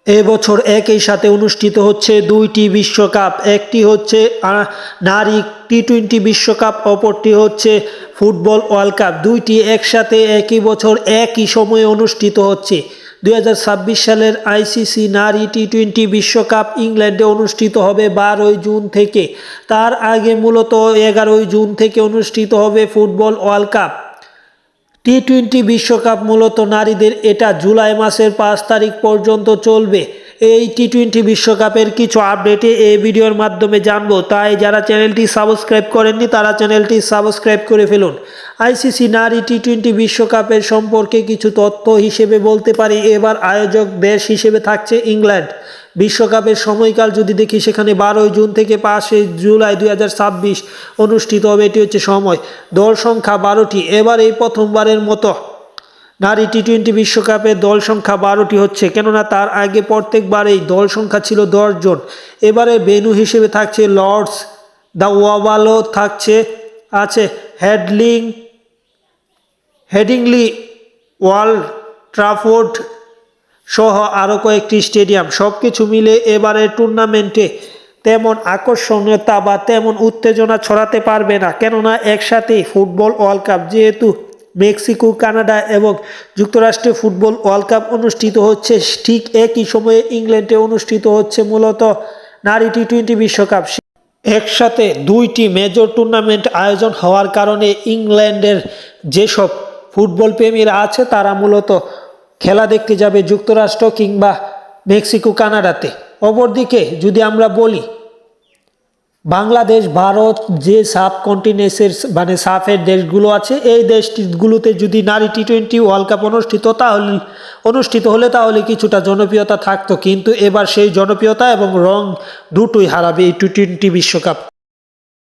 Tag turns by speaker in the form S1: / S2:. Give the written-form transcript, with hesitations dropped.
S1: এবছর একই সাথে অনুষ্ঠিত হচ্ছে দুইটি বিশ্বকাপ, একটি হচ্ছে নারী টি-20 বিশ্বকাপ, অপরটি হচ্ছে ফুটবল ওয়ার্ল্ড কাপ। দুইটি একসাথে একই বছর একই সময়ে অনুষ্ঠিত হচ্ছে। 2026 সালের আইসিসি নারী টি-20 বিশ্বকাপ ইংল্যান্ডে অনুষ্ঠিত হবে 12 জুন থেকে। তার আগে মূলত 11 জুন থেকে অনুষ্ঠিত হবে ফুটবল ওয়ার্ল্ড কাপ। টি-20 বিশ্বকাপ মূলত নারীদের, এটা জুলাই মাসের 5 তারিখ পর্যন্ত চলবে। এই টি-20 বিশ্বকাপের কিছু আপডেটে এই ভিডিওর মাধ্যমে জানবো, তাই যারা চ্যানেলটি সাবস্ক্রাইব করেননি তারা চ্যানেলটি সাবস্ক্রাইব করে ফেলুন। আইসিসি নারী টি-20 বিশ্বকাপের সম্পর্কে কিছু তথ্য হিসেবে বলতে পারি, এবার আয়োজক দেশ হিসেবে থাকছে ইংল্যান্ড। বিশ্বকাপের সময়কাল যদি দেখি, সেখানে 12 জুন থেকে 5 জুলাই 2026 অনুষ্ঠিত হবে, এটি হচ্ছে সময়। দল সংখ্যা 12টি। এবার এই প্রথমবারের মতো নারী টি-20 বিশ্বকাপে দল সংখ্যা 12টি হচ্ছে, কেননা তার আগে প্রত্যেকবারেই দল সংখ্যা ছিল 10 জন। এবারে ভেন্যু হিসেবে থাকছে লর্ডস, দ্য ওভালও আছে হেডিংলি, ওল্ড ট্রাফোর্ড সহ আরও কয়েকটি স্টেডিয়াম। সব কিছু মিলে এবারের টুর্নামেন্টে তেমন আকর্ষণীয়তা বা তেমন উত্তেজনা ছড়াতে পারবে না, কেননা একসাথেই ফুটবল ওয়ার্ল্ড কাপ, যেহেতু মেক্সিকো, কানাডা এবং যুক্তরাষ্ট্রে ফুটবল ওয়ার্ল্ড কাপ অনুষ্ঠিত হচ্ছে, ঠিক একই সময়ে ইংল্যান্ডে অনুষ্ঠিত হচ্ছে মূলত নারী টি-20 বিশ্বকাপ। একসাথে দুইটি মেজর টুর্নামেন্ট আয়োজন হওয়ার কারণে ইংল্যান্ডের যেসব ফুটবল প্রেমীরা আছে তারা মূলত খেলা দেখতে যাবে যুক্তরাষ্ট্র কিংবা মেক্সিকো, কানাডাতে। অপরদিকে যদি আমরা বলি, বাংলাদেশ, ভারত যে সাবকন্টিনেন্টের মানে সাফের দেশগুলো আছে, এই দেশগুলোতে যদি নারী টি-20 ওয়ার্ল্ড কাপ অনুষ্ঠিত হলে তাহলে কিছুটা জনপ্রিয়তা থাকতো, কিন্তু এবার সেই জনপ্রিয়তা এবং রং দুটোই হারাবে এই টি-20 বিশ্বকাপ।